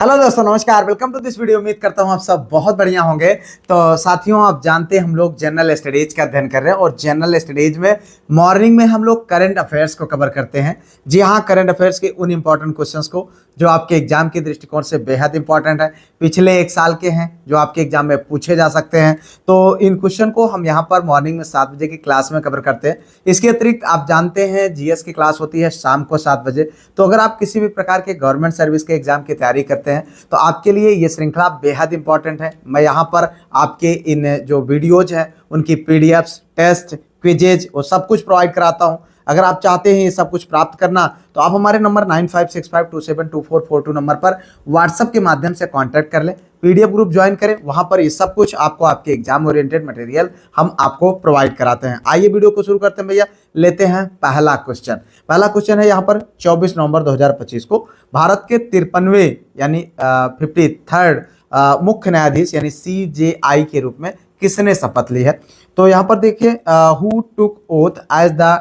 Hello दोस्तों, नमस्कार। Welcome to this video. उम्मीद करता हूँ आप सब बहुत बढ़िया होंगे। तो साथियों, आप जानते हैं हम लोग जनरल स्टडीज का अध्ययन कर रहे हैं और जनरल स्टडीज में मॉर्निंग में हम लोग करंट अफेयर्स को कवर करते हैं। जी हाँ, करंट अफेयर्स के उन इंपॉर्टेंट क्वेश्चंस को जो आपके एग्जाम के दृष्टिकोण से बेहद इंपॉर्टेंट है, पिछले एक साल के हैं, जो आपके एग्जाम में पूछे जा सकते हैं। तो इन क्वेश्चन को हम यहाँ पर मॉर्निंग में 7 बजे की क्लास में कवर करते हैं। इसके अतिरिक्त आप जानते हैं जीएस की क्लास होती है शाम को 7 बजे। तो अगर आप किसी भी प्रकार के गवर्नमेंट सर्विस के एग्जाम की तैयारी करते हैं तो आपके लिए ये श्रृंखला बेहद इंपॉर्टेंट है। मैं यहाँ पर आपके इन जो वीडियोज हैं उनकी पीडीएफ्स, टेस्ट, क्विजेज वो सब कुछ प्रोवाइड कराता हूँ। अगर आप चाहते हैं ये सब कुछ प्राप्त करना तो आप हमारे नंबर 9565272442 नंबर पर व्हाट्सएप के माध्यम से कांटेक्ट कर लें, पीडीएफ ग्रुप ज्वाइन करें। वहां पर ये सब कुछ आपको आपके एग्जाम ओरिएंटेड मटेरियल हम आपको प्रोवाइड कराते हैं। आइए वीडियो को शुरू करते हैं भैया। लेते हैं पहला क्वेश्चन। पहला क्वेश्चन है यहाँ पर 24 नवंबर 2025 को भारत के 53वें यानी 53rd मुख्य न्यायाधीश यानी सीजेआई के रूप में किसने शपथ ली है। तो यहाँ पर देखिए, who took oath as the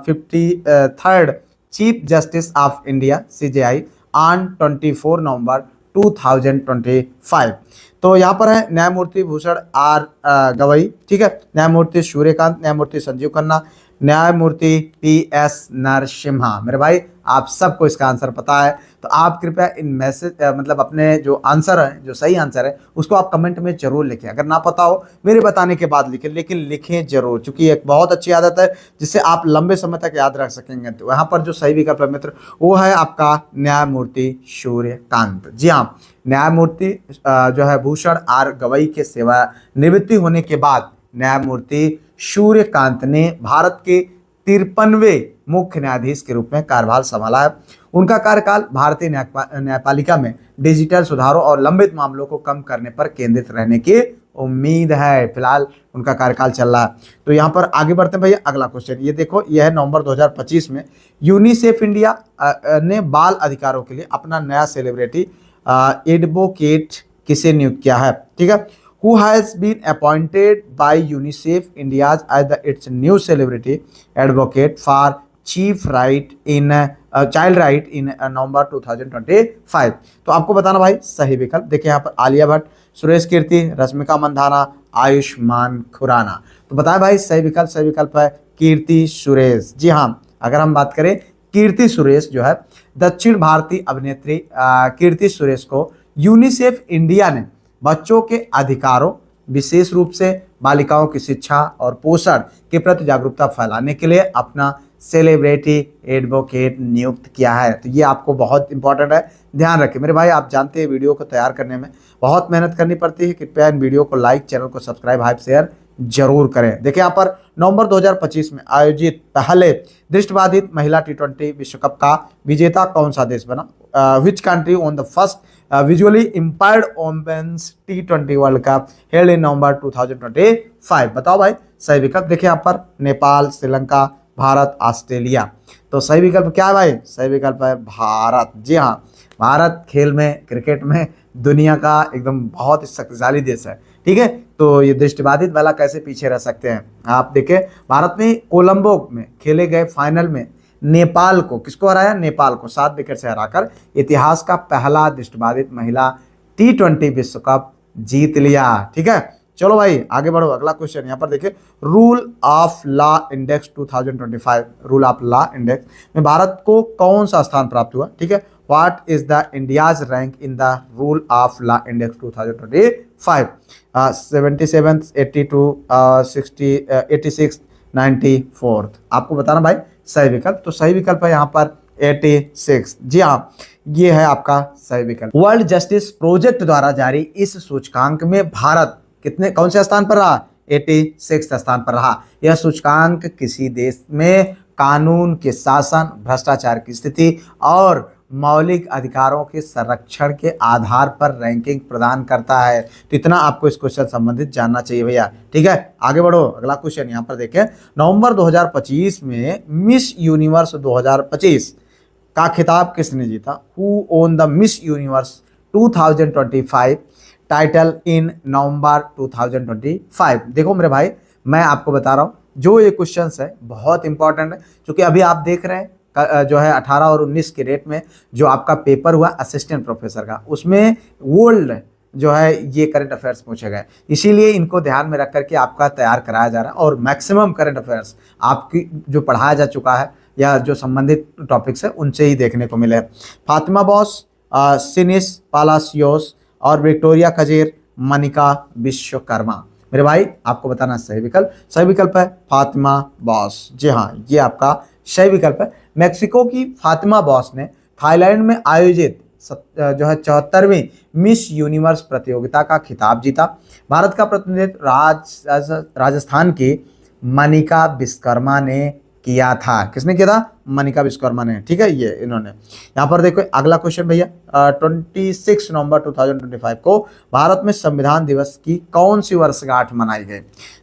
53rd chief justice of India CJI on 24 November 2025। तो यहाँ पर है न्यायमूर्ति भूषण आर गवई, ठीक है, न्यायमूर्ति सूर्यकांत, न्यायमूर्ति संजीव खन्ना, न्यायमूर्ति पीएस नरसिम्हा। मेरे भाई आप सबको इसका आंसर पता है, तो आप कृपया इन मैसेज मतलब अपने जो आंसर है, जो सही आंसर है उसको आप कमेंट में जरूर लिखें। अगर ना पता हो मेरे बताने के बाद लिखें, लेकिन लिखें जरूर, क्योंकि एक बहुत अच्छी आदत है जिससे आप लंबे समय तक याद रख सकेंगे। तो यहाँ पर जो सही विकल्प है मित्र वो है आपका न्यायमूर्ति सूर्यकांत। जी हाँ, न्यायमूर्ति जो है भूषण आर गवई के सेवानिवृत्ति होने के बाद न्यायमूर्ति सूर्यकांत ने भारत के 53वें मुख्य न्यायाधीश के रूप में कार्यभार संभाला है। उनका कार्यकाल भारतीय न्यायपालिका में डिजिटल सुधारों और लंबित मामलों को कम करने पर केंद्रित रहने की उम्मीद है। फिलहाल उनका कार्यकाल चल रहा है। तो यहाँ पर आगे बढ़ते हैं भैया। अगला क्वेश्चन ये देखो, यह है नवंबर 2025 में यूनिसेफ इंडिया ने बाल अधिकारों के लिए अपना नया सेलिब्रिटी एडवोकेट किसे नियुक्त किया है, ठीक है। Who has been appointed by UNICEF India as its new celebrity advocate for chief right in child right in नवंबर 2025। तो आपको बताना भाई सही विकल्प। देखिए यहाँ पर आलिया भट्ट, सुरेश कीर्ति, रश्मिका मंदाना, आयुष्मान खुराना। तो बताएं भाई सही विकल्प है कीर्ति सुरेश। जी हाँ, अगर हम बात करें कीर्ति सुरेश जो है दक्षिण भारतीय अभिनेत्री कीर्ति सुरेश को यूनिसेफ इंडिया ने बच्चों के अधिकारों, विशेष रूप से बालिकाओं की शिक्षा और पोषण के प्रति जागरूकता फैलाने के लिए अपना सेलिब्रिटी एडवोकेट नियुक्त किया है। तो ये आपको बहुत इंपॉर्टेंट है, ध्यान रखें मेरे भाई। आप जानते हैं वीडियो को तैयार करने में बहुत मेहनत करनी पड़ती है। कृपया इन वीडियो को लाइक, चैनल को सब्सक्राइब, हाइप, शेयर जरूर करें। देखिए यहाँ पर नवंबर 2025 में आयोजित पहले दृष्टिबाधित महिला T20 विश्व कप का विजेता कौन सा देश बना। Which country won the first visually impaired women's T20 world cup held in November 2025। बताओ भाई सही विकल्प। देखिए यहाँ पर नेपाल, श्रीलंका, भारत, ऑस्ट्रेलिया। तो सही विकल्प क्या है भाई? सही विकल्प है भारत। जी हाँ, भारत खेल में, क्रिकेट में दुनिया का एकदम बहुत शक्तिशाली देश है, ठीक है। तो ये दृष्टिबाधित वाला कैसे पीछे रह सकते हैं। आप देखें भारत में कोलंबो में खेले गए फाइनल में नेपाल को, किसको हराया? नेपाल को 7 विकेट से हराकर इतिहास का पहला दृष्टिबाधित महिला T20 विश्व कप जीत लिया, ठीक है। चलो भाई आगे बढ़ो। अगला क्वेश्चन यहाँ पर देखिए, rule of law index 2025, rule of law index में भारत को कौन सा स्थान प्राप्त हुआ, ठीक है। What is the India's rank in the rule of law index 2025? 77th, 82, 60, 86, 94। आपको बताना भाई सही विकल्प। तो सही विकल्प है यहाँ पर 86। जी हाँ, ये है आपका सही विकल्प। वर्ल्ड जस्टिस प्रोजेक्ट द्वारा जारी इस सूचकांक में भारत कौन से स्थान पर रहा? 86 स्थान पर रहा। यह सूचकांक किसी देश में कानून के शासन, भ्रष्टाचार की स्थिति और मौलिक अधिकारों के संरक्षण के आधार पर रैंकिंग प्रदान करता है। तो इतना आपको इस क्वेश्चन संबंधित जानना चाहिए भैया, ठीक है। आगे बढ़ो। अगला क्वेश्चन यहाँ पर देखें, नवंबर 2025 में मिस यूनिवर्स 2025 का खिताब किसने जीता? Who won the miss universe 2025 title in November 2025? देखो मेरे भाई, मैं आपको बता रहा हूँ जो ये क्वेश्चंस है बहुत इंपॉर्टेंट है, क्योंकि अभी आप देख रहे हैं जो है 18 और 19 के रेट में जो आपका पेपर हुआ असिस्टेंट प्रोफेसर का, उसमें वर्ल्ड जो है ये करंट अफेयर्स पूछे गए, इसीलिए इनको ध्यान में रख करके आपका तैयार कराया जा रहा है। और मैक्सिमम करंट अफेयर्स आपकी जो पढ़ाया जा चुका है या जो संबंधित टॉपिक्स है उनसे ही देखने को मिले। फातिमा बॉस, सिनिस पालासियोस और विक्टोरिया कजेर, मनिका विश्वकर्मा। मेरे भाई आपको बताना सही विकल्प है फातिमा बॉस। जी हाँ, ये आपका सही विकल्प है। मेक्सिको की फातिमा बॉस ने थाईलैंड में आयोजित जो है 74वीं मिस यूनिवर्स प्रतियोगिता का खिताब जीता। भारत का प्रतिनिधित्व राजस्थान की मनिका विश्वकर्मा ने किया था। किसने किया था? मनिका विश्वकर्मा ने। ठीक है, ये इन्होंने। यहाँ पर देखो अगला क्वेश्चन भैया, 26 नवंबर 2025 को भारत में संविधान दिवस की कौन सी वर्षगांठ मनाई गई?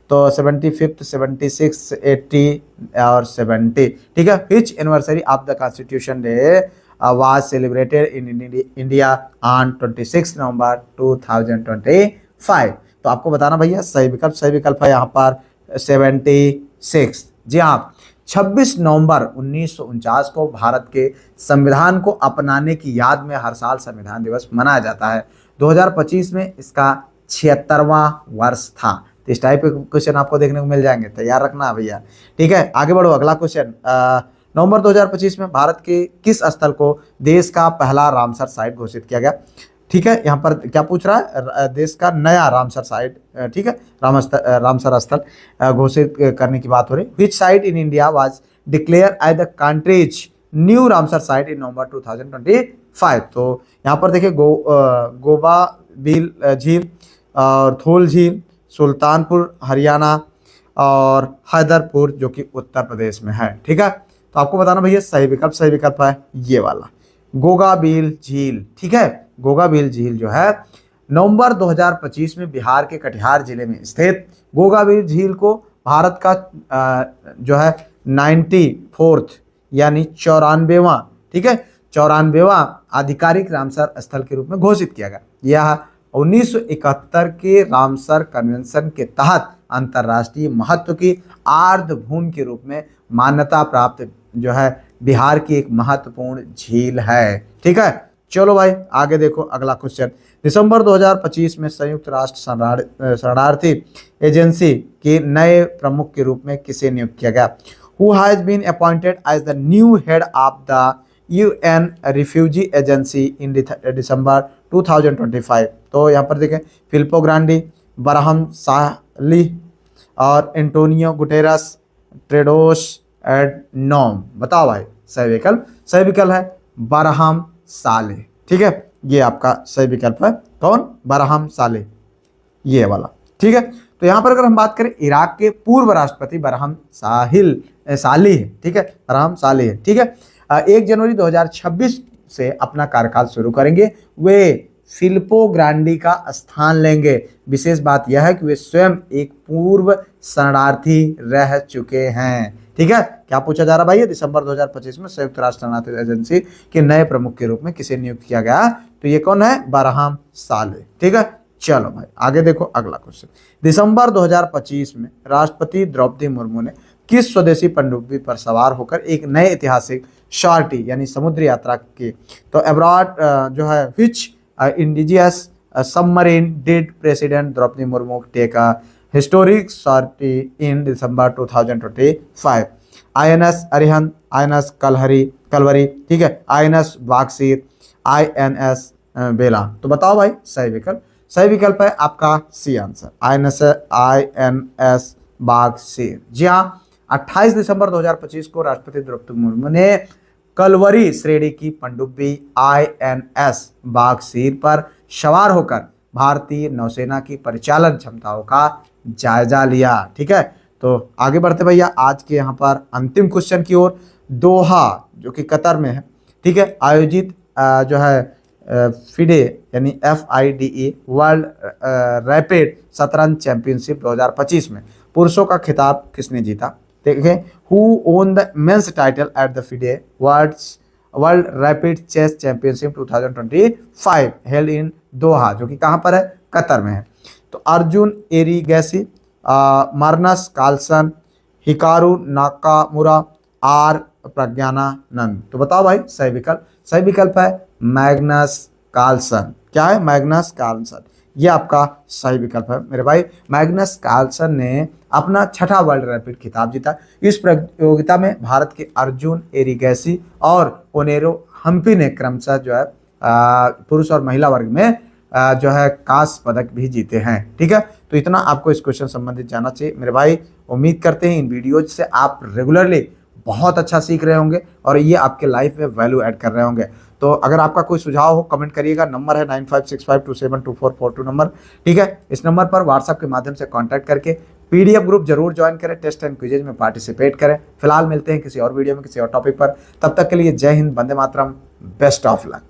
तो 75, 76, 80 और 70। ठीक है, which anniversary of the constitution day was celebrated in India on 26 November 2025। तो आपको बताना भैया सही विकल्प है यहाँ पर 76। जी हाँ, 26 नवंबर 1949 को भारत के संविधान को अपनाने की याद में हर साल संविधान दिवस मनाया जाता है। 2025 में इसका 76वां वर्ष था। तो इस टाइप के क्वेश्चन आपको देखने को मिल जाएंगे, तैयार रखना भैया। ठीक है, आगे बढ़ो। अगला क्वेश्चन, नवंबर 2025 में भारत के किस स्थल को देश का पहला रामसर साइट घोषित किया गया? ठीक है, यहाँ पर क्या पूछ रहा है? देश का नया रामसर साइट, ठीक है, रामसर स्थल घोषित करने की बात हो रही। Which site in India was declared as the country's new Ramsar site in November 2025? तो यहाँ पर देखिए गोवा बिल झील और थोल झील, सुल्तानपुर हरियाणा और हैदरपुर जो कि उत्तर प्रदेश में है। ठीक है, तो आपको बताना भैया सही विकल्प है ये वाला गोगाबील झील। ठीक है, गोगाबील झील जो है नवंबर 2025 में बिहार के कटिहार जिले में स्थित गोगाबील झील को भारत का जो है 94th यानी 94वां, ठीक है, 94वां आधिकारिक रामसर स्थल के रूप में घोषित किया गया। यह 1971 के रामसर कन्वेंशन के तहत अंतर्राष्ट्रीय महत्व की आर्द्र भूमि के रूप में मान्यता प्राप्त जो है बिहार की एक महत्वपूर्ण झील है। ठीक है, चलो भाई आगे देखो अगला क्वेश्चन। दिसंबर 2025 में संयुक्त राष्ट्र शरणार्थी एजेंसी के नए प्रमुख के रूप में किसे नियुक्त किया गया? Who has been appointed as the new head of the UN refugee agency in December 2025? तो यहाँ पर देखें फिलिपो ग्रांडी, बरहम साली और एंटोनियो गुटेरस ट्रेडोस एडनॉम। बताओ भाई सही विकल्प है बरहम साले। ठीक है, ये आपका सही विकल्प है। कौन? बरहम साले, ये वाला। ठीक है, तो यहाँ पर अगर हम बात करें इराक के पूर्व राष्ट्रपति बरहम साली है। ठीक है, बरहम साली है। ठीक है, 1 जनवरी 2026 से अपना कार्यकाल शुरू करेंगे। वे फिलिपो ग्रांडी का स्थान लेंगे। विशेष बात यह है कि वे स्वयं एक पूर्व शरणार्थी रह चुके हैं। ठीक है, क्या पूछा जा रहा भाई? दिसंबर 2025 में संयुक्त राष्ट्र शरणार्थी एजेंसी के नए प्रमुख के रूप में किसे नियुक्त किया गया? तो ये कौन है? बरहम साले। ठीक है, चलो भाई आगे देखो अगला क्वेश्चन। दिसंबर 2025 में राष्ट्रपति द्रौपदी मुर्मू ने किस स्वदेशी पनडुब्बी पर सवार होकर एक नए ऐतिहासिक सॉर्टी यानी समुद्री यात्रा की? तो अब्रॉड जो है which indigenous submarine did president Droupadi Murmu take a historic sortie in December 2025? INS Arihant, INS Kalvari, ठीक है, INS बागसीर, INS बेला। तो बताओ भाई सही विकल्प है आपका सी आंसर, INS बागसीर। जी हाँ, 28 दिसंबर 2025 को राष्ट्रपति द्रौपदी मुर्मू ने कलवरी श्रेणी की पनडुब्बी INS बागसीर पर सवार होकर भारतीय नौसेना की परिचालन क्षमताओं का जायजा लिया। ठीक है, तो आगे बढ़ते भैया आज के यहाँ पर अंतिम क्वेश्चन की ओर। दोहा जो कि कतर में है, ठीक है, आयोजित जो है फिडे यानी FIDE वर्ल्ड रैपिड शतरंज चैंपियनशिप 2025 में पुरुषों का खिताब किसने जीता? देखें, who won the men's title at the FIDE world rapid chess championship 2025 held in Doha, जो कि कहाँ पर है? कतर में है। तो Arjun Erigaisi, Magnus Carlsen, Hikaru Nakamura, R Praggnanandhaa. तो बताओ भाई सही विकल्प है मैग्नस कार्लसन। क्या है? Magnus Carlsen. ये आपका सही विकल्प है मेरे भाई। मैग्नस कार्लसन ने अपना छठा वर्ल्ड रैपिड खिताब जीता। इस प्रतियोगिता में भारत के अर्जुन एरिगैसी और ओनेरो हम्पी ने क्रमशः जो है पुरुष और महिला वर्ग में जो है कांस्य पदक भी जीते हैं। ठीक है, तो इतना आपको इस क्वेश्चन संबंधित जानना चाहिए मेरे भाई। उम्मीद करते हैं इन वीडियोज से आप रेगुलरली बहुत अच्छा सीख रहे होंगे और ये आपके लाइफ में वैल्यू ऐड कर रहे होंगे। तो अगर आपका कोई सुझाव हो कमेंट करिएगा। नंबर है 9565272442 नंबर। ठीक है, इस नंबर पर व्हाट्सएप के माध्यम से कांटेक्ट करके पीडीएफ ग्रुप जरूर ज्वाइन करें, टेस्ट एंड क्विजेज में पार्टिसिपेट करें। फिलहाल मिलते हैं किसी और वीडियो में किसी और टॉपिक पर। तब तक के लिए जय Hind, Vande Mataram, best of luck.